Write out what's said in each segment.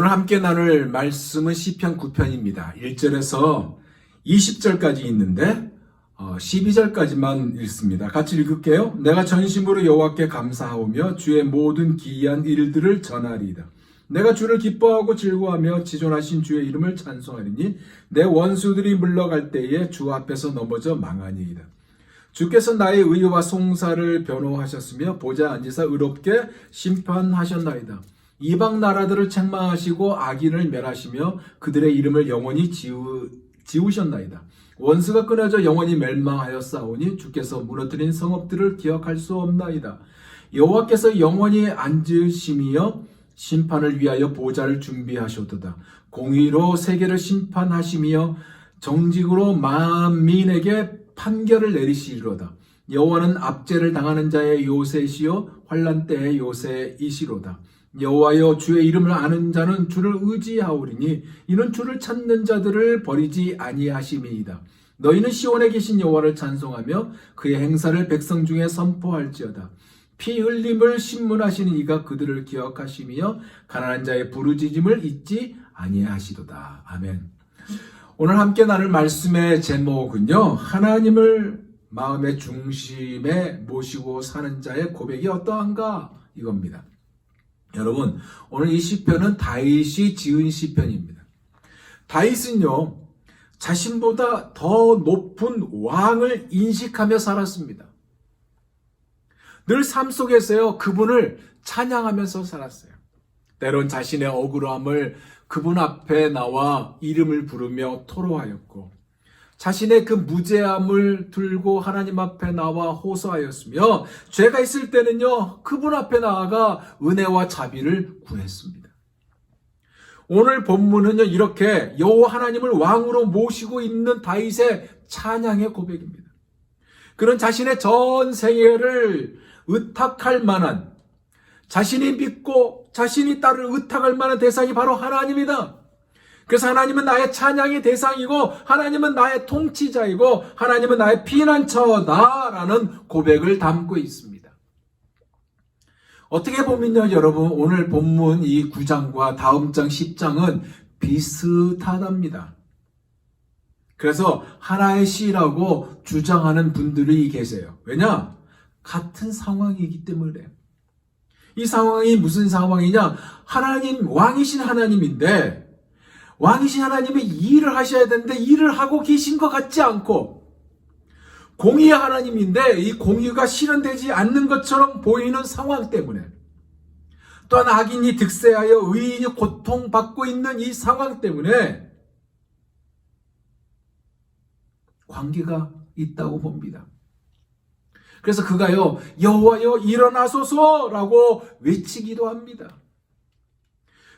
오늘 함께 나눌 말씀은 시편 9편입니다. 1절에서 20절까지 있는데 12절까지만 읽습니다. 같이 읽을게요. 내가 전심으로 여호와께 감사하오며 주의 모든 기이한 일들을 전하리이다. 내가 주를 기뻐하고 즐거워하며 지존하신 주의 이름을 찬송하리니 내 원수들이 물러갈 때에 주 앞에서 넘어져 망하니이다. 주께서 나의 의와 송사를 변호하셨으며 보좌에 앉으사 의롭게 심판하셨나이다. 이방 나라들을 책망하시고 악인을 멸하시며 그들의 이름을 영원히 지우셨나이다. 원수가 끊어져 영원히 멸망하였사오니 주께서 무너뜨린 성읍들을 기억할 수 없나이다. 여호와께서 영원히 앉으심이여 심판을 위하여 보좌를 준비하셨도다. 공의로 세계를 심판하시며 정직으로 만민에게 판결을 내리시리로다. 여호와는 압제를 당하는 자의 요새시요 환난 때의 요새이시로다. 여호와여 주의 이름을 아는 자는 주를 의지하오리니 이는 주를 찾는 자들을 버리지 아니하심이이다. 너희는 시온에 계신 여호와를 찬송하며 그의 행사를 백성 중에 선포할지어다. 피 흘림을 신문하시는 이가 그들을 기억하시며 가난한 자의 부르짖음을 잊지 아니하시도다. 아멘. 오늘 함께 나눌 말씀의 제목은요, 하나님을 마음의 중심에 모시고 사는 자의 고백이 어떠한가 이겁니다. 여러분, 오늘 이 시편은 다윗이 지은 시편입니다. 다윗은요, 자신보다 더 높은 왕을 인식하며 살았습니다. 늘 삶 속에서요, 그분을 찬양하면서 살았어요. 때론 자신의 억울함을 그분 앞에 나와 이름을 부르며 토로하였고, 자신의 그 무죄함을 들고 하나님 앞에 나와 호소하였으며, 죄가 있을 때는요, 그분 앞에 나아가 은혜와 자비를 구했습니다. 오늘 본문은요, 이렇게 여호와 하나님을 왕으로 모시고 있는 다윗의 찬양의 고백입니다. 그는 자신의 전 생애를 의탁할 만한, 자신이 믿고 자신이 따를 의탁할 만한 대상이 바로 하나님이다. 그래서 하나님은 나의 찬양의 대상이고 하나님은 나의 통치자이고 하나님은 나의 피난처다라는 고백을 담고 있습니다. 어떻게 보면요, 여러분, 오늘 본문 이 9장과 다음 장 10장은 비슷하답니다. 그래서 하나의 시라고 주장하는 분들이 계세요. 왜냐? 같은 상황이기 때문에. 이 상황이 무슨 상황이냐? 하나님, 왕이신 하나님인데, 왕이신 하나님이 일을 하셔야 되는데 일을 하고 계신 것 같지 않고, 공의의 하나님인데 이 공의가 실현되지 않는 것처럼 보이는 상황 때문에, 또한 악인이 득세하여 의인이 고통받고 있는 이 상황 때문에 관계가 있다고 봅니다. 그래서 그가요, 여호와여 일어나소서라고 외치기도 합니다.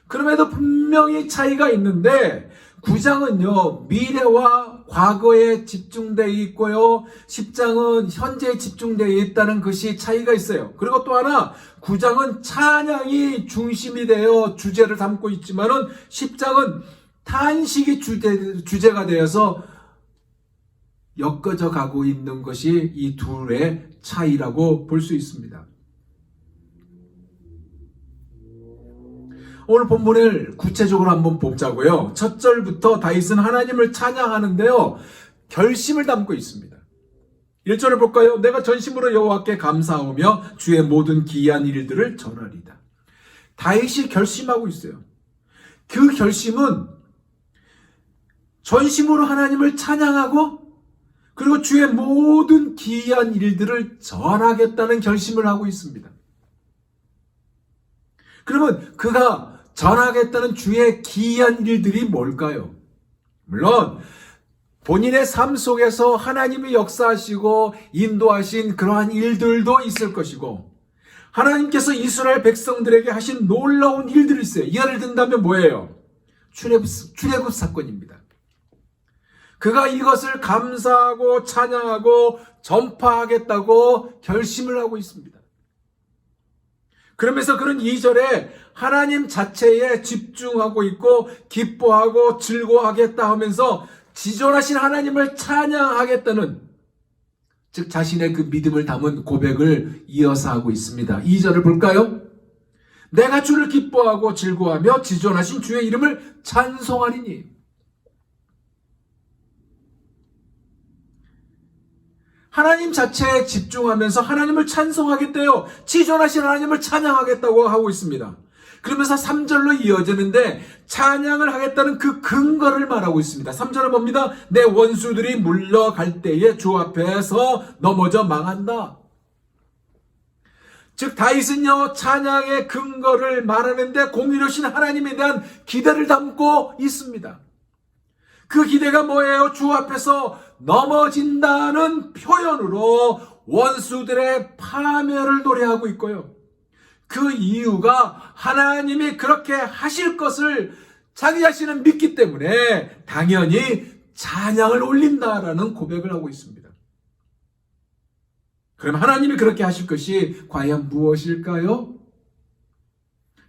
그럼에도 분명히 차이가 있는데 9장은요, 미래와 과거에 집중되어 있고요, 10장은 현재에 집중되어 있다는 것이 차이가 있어요. 그리고 또 하나, 9장은 찬양이 중심이 되어 주제를 담고 있지만은 10장은 탄식이 주제가 되어서 엮어져 가고 있는 것이 이 둘의 차이라고 볼 수 있습니다. 오늘 본문을 구체적으로 한번 보자고요. 첫 절부터 다윗은 하나님을 찬양하는데요, 결심을 담고 있습니다. 1절을 볼까요? 내가 전심으로 여호와께 감사하오며 주의 모든 기이한 일들을 전하리이다. 다윗이 결심하고 있어요. 그 결심은 전심으로 하나님을 찬양하고 그리고 주의 모든 기이한 일들을 전하겠다는 결심을 하고 있습니다. 그러면 그가 전하겠다는 주의 기이한 일들이 뭘까요? 물론 본인의 삶 속에서 하나님이 역사하시고 인도하신 그러한 일들도 있을 것이고, 하나님께서 이스라엘 백성들에게 하신 놀라운 일들이 있어요. 예를 든다면 뭐예요? 출애굽 사건입니다. 그가 이것을 감사하고 찬양하고 전파하겠다고 결심을 하고 있습니다. 그러면서 그는 2절에 하나님 자체에 집중하고 있고 기뻐하고 즐거워하겠다 하면서 지존하신 하나님을 찬양하겠다는, 즉 자신의 그 믿음을 담은 고백을 이어서 하고 있습니다. 2절을 볼까요? 내가 주를 기뻐하고 즐거워하며 지존하신 주의 이름을 찬송하리니. 하나님 자체에 집중하면서 하나님을 찬송하겠대요. 지존하신 하나님을 찬양하겠다고 하고 있습니다. 그러면서 3절로 이어지는데 찬양을 하겠다는 그 근거를 말하고 있습니다. 3절은 뭡니다? 내 원수들이 물러갈 때에 주 앞에서 넘어져 망한다. 즉 다윗은요, 찬양의 근거를 말하는데 공의로우신 하나님에 대한 기대를 담고 있습니다. 그 기대가 뭐예요? 주 앞에서 넘어진다는 표현으로 원수들의 파멸을 노래하고 있고요. 그 이유가 하나님이 그렇게 하실 것을 자기 자신은 믿기 때문에 당연히 찬양을 올린다라는 고백을 하고 있습니다. 그럼 하나님이 그렇게 하실 것이 과연 무엇일까요?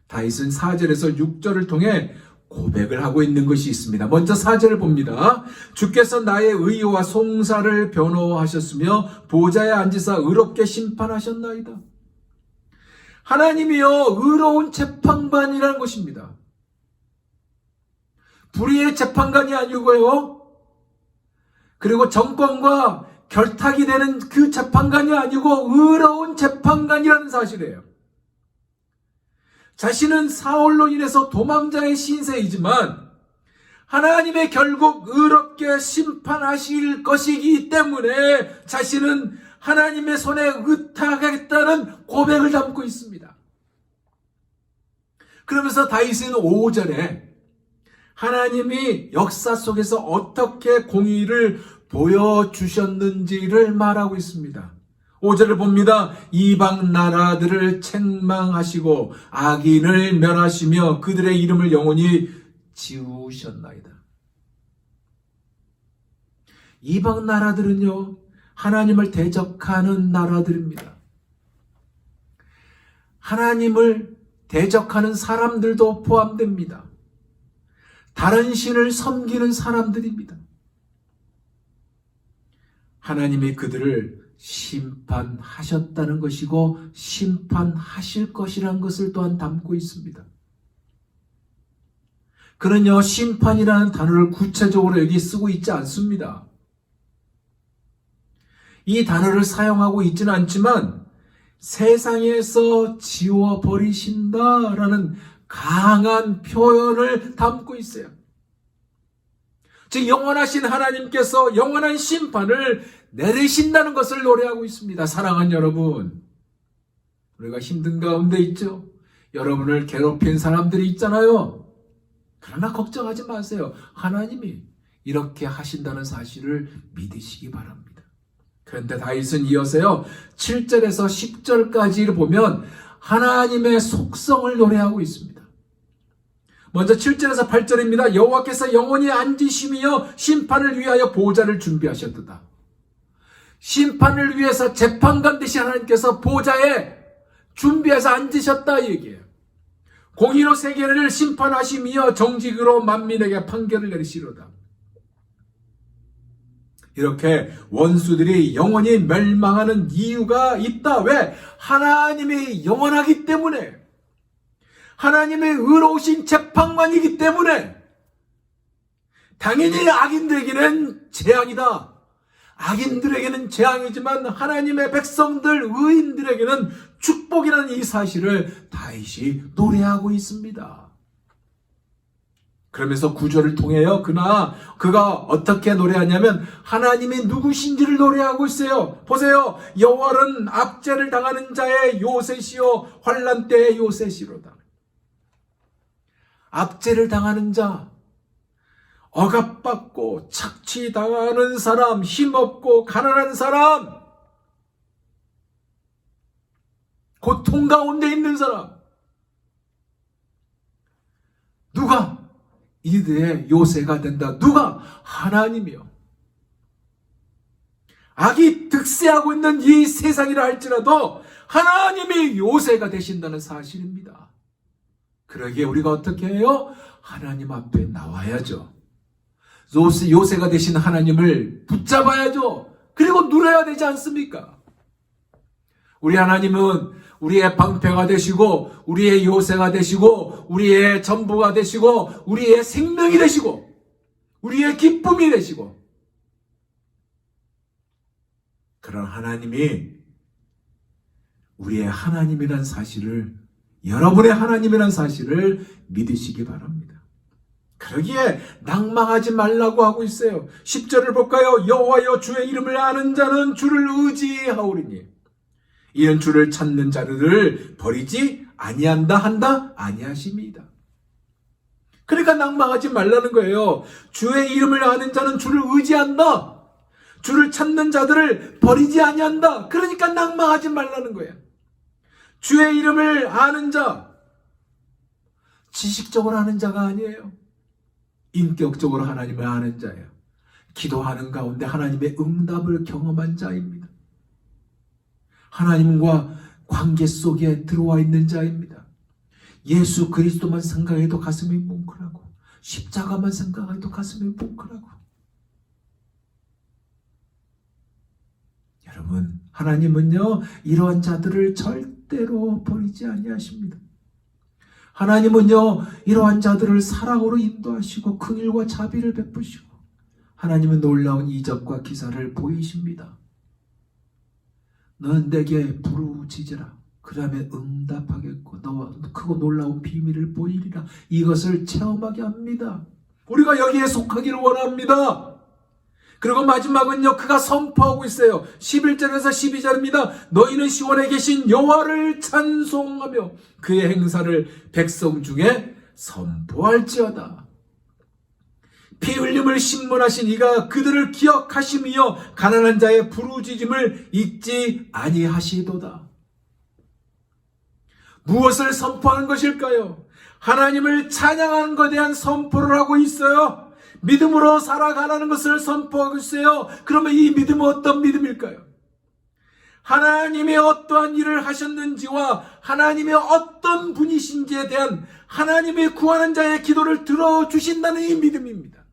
다윗은 4절에서 6절을 통해 고백을 하고 있는 것이 있습니다. 먼저 4절을 봅니다. 주께서 나의 의와 송사를 변호하셨으며 보좌에 앉으사 의롭게 심판하셨나이다. 하나님이요, 의로운 재판관이라는 것입니다. 불의의 재판관이 아니고요, 그리고 정권과 결탁이 되는 그 재판관이 아니고 의로운 재판관이라는 사실이에요. 자신은 사울로 인해서 도망자의 신세이지만 하나님의 결국 의롭게 심판하실 것이기 때문에 자신은 하나님의 손에 의탁하겠다는 고백을 담고 있습니다. 그러면서 다윗은 5절에 하나님이 역사 속에서 어떻게 공의를 보여주셨는지를 말하고 있습니다. 5절을 봅니다. 이방 나라들을 책망하시고 악인을 멸하시며 그들의 이름을 영원히 지우셨나이다. 이방 나라들은요, 하나님을 대적하는 나라들입니다. 하나님을 대적하는 사람들도 포함됩니다. 다른 신을 섬기는 사람들입니다. 하나님이 그들을 심판하셨다는 것이고 심판하실 것이라는 것을 또한 담고 있습니다. 그는요, 심판이라는 단어를 구체적으로 여기 쓰고 있지 않습니다. 이 단어를 사용하고 있지는 않지만 세상에서 지워버리신다라는 강한 표현을 담고 있어요. 즉 영원하신 하나님께서 영원한 심판을 내리신다는 것을 노래하고 있습니다. 사랑하는 여러분, 우리가 힘든 가운데 있죠. 여러분을 괴롭힌 사람들이 있잖아요. 그러나 걱정하지 마세요. 하나님이 이렇게 하신다는 사실을 믿으시기 바랍니다. 그런데 다윗은 이어서요, 7절에서 10절까지를 보면 하나님의 속성을 노래하고 있습니다. 먼저 7절에서 8절입니다. 여호와께서 영원히 앉으시며 심판을 위하여 보좌를 준비하셨도다. 심판을 위해서 재판관 되신 하나님께서 보좌에 준비해서 앉으셨다 이 얘기예요. 공의로 세계를 심판하시며 정직으로 만민에게 판결을 내리시로다. 이렇게 원수들이 영원히 멸망하는 이유가 있다. 왜? 하나님이 영원하기 때문에, 하나님의 의로우신 재판관이기 때문에. 당연히 악인들에게는 재앙이다. 악인들에게는 재앙이지만 하나님의 백성들, 의인들에게는 축복이라는 이 사실을 다윗이 노래하고 있습니다. 그러면서 구절을 통해요, 그가 어떻게 노래하냐면 하나님이 누구신지를 노래하고 있어요. 보세요. 여호와는 압제를 당하는 자의 요새시요 환난 때의 요새시로다. 압제를 당하는 자, 억압받고 착취당하는 사람, 힘없고 가난한 사람, 고통 가운데 있는 사람, 누가 이들의 요새가 된다? 누가? 하나님이요. 악이 득세하고 있는 이 세상이라 할지라도 하나님이 요새가 되신다는 사실입니다. 그러기에 우리가 어떻게 해요? 하나님 앞에 나와야죠. 요새가 되신 하나님을 붙잡아야죠. 그리고 누려야 되지 않습니까? 우리 하나님은 우리의 방패가 되시고 우리의 요새가 되시고 우리의 전부가 되시고 우리의 생명이 되시고 우리의 기쁨이 되시고 그런 하나님이 우리의 하나님이란 사실을 여러분의 하나님이란 사실을 믿으시기 바랍니다. 그러기에 낭망하지 말라고 하고 있어요. 10절을 볼까요? 여호와여 주의 이름을 아는 자는 주를 의지하오리니 이는 주를 찾는 자들을 버리지 아니한다 한다 아니하십니다. 그러니까 낭망하지 말라는 거예요. 주의 이름을 아는 자는 주를 의지한다. 주를 찾는 자들을 버리지 아니한다. 그러니까 낭망하지 말라는 거예요. 주의 이름을 아는 자, 지식적으로 아는 자가 아니에요. 인격적으로 하나님을 아는 자예요. 기도하는 가운데 하나님의 응답을 경험한 자입니다. 하나님과 관계 속에 들어와 있는 자입니다. 예수 그리스도만 생각해도 가슴이 뭉클하고 십자가만 생각해도 가슴이 뭉클하고 여러분 하나님은요 이러한 자들을 절대로 버리지 아니하십니다. 하나님은요 이러한 자들을 사랑으로 인도하시고 긍휼과 자비를 베푸시고 하나님은 놀라운 이적과 기사를 보이십니다. 너는 내게 부르짖으라. 그 다음에 응답하겠고 너와 크고 놀라운 비밀을 보이리라. 이것을 체험하게 합니다. 우리가 여기에 속하기를 원합니다. 그리고 마지막은요 그가 선포하고 있어요. 11절에서 12절입니다. 너희는 시온에 계신 여호와를 찬송하며 그의 행사를 백성 중에 선포할지어다. 피 흘림을 신문하신 이가 그들을 기억하시며 가난한 자의 부르짖음을 잊지 아니하시도다. 무엇을 선포하는 것일까요? 하나님을 찬양하는 것에 대한 선포를 하고 있어요. 믿음으로 살아가라는 것을 선포하고 있어요. 그러면 이 믿음은 어떤 믿음일까요? 하나님이 어떠한 일을 하셨는지와 하나님이 어떤 분이신지에 대한 하나님이 구하는 자의 기도를 들어주신다는 이 믿음입니다.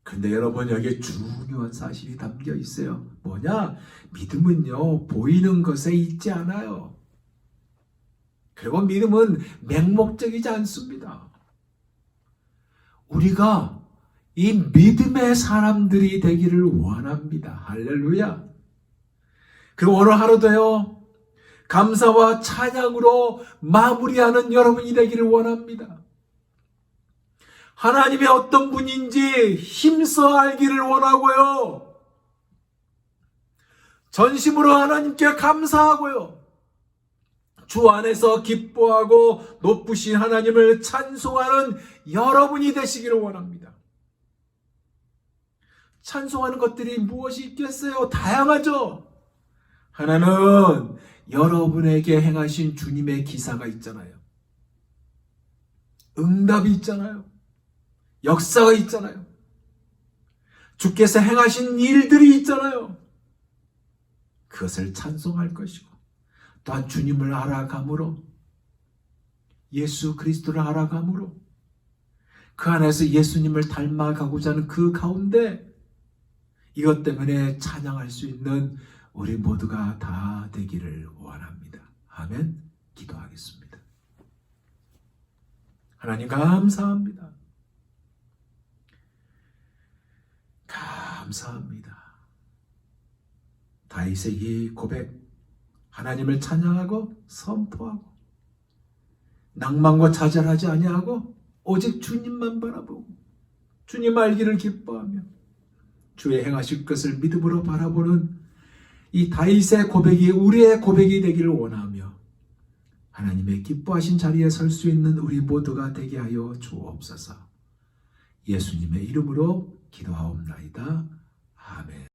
그런데 여러분 여기에 중요한 사실이 담겨 있어요. 뭐냐? 믿음은요 보이는 것에 있지 않아요. 그리고 믿음은 맹목적이지 않습니다. 우리가 이 믿음의 사람들이 되기를 원합니다. 할렐루야. 그리고 오늘 하루도요 감사와 찬양으로 마무리하는 여러분이 되기를 원합니다. 하나님이 어떤 분인지 힘써 알기를 원하고요. 전심으로 하나님께 감사하고요. 주 안에서 기뻐하고 높으신 하나님을 찬송하는 여러분이 되시기를 원합니다. 찬송하는 것들이 무엇이 있겠어요? 다양하죠. 하나는 여러분에게 행하신 주님의 기사가 있잖아요. 응답이 있잖아요. 역사가 있잖아요. 주께서 행하신 일들이 있잖아요. 그것을 찬송할 것이고 또한 주님을 알아감으로 예수 그리스도를 알아감으로 그 안에서 예수님을 닮아가고자 하는 그 가운데 이것 때문에 찬양할 수 있는 우리 모두가 다 되기를 원합니다. 아멘. 기도하겠습니다. 하나님 감사합니다. 감사합니다. 다윗의 이 고백, 하나님을 찬양하고 선포하고 낭만과 좌절하지 아니하고 오직 주님만 바라보고 주님 알기를 기뻐하며 주의 행하실 것을 믿음으로 바라보는 이 다윗의 고백이 우리의 고백이 되기를 원하며 하나님의 기뻐하신 자리에 설 수 있는 우리 모두가 되게 하여 주옵소서. 예수님의 이름으로 기도하옵나이다. 아멘.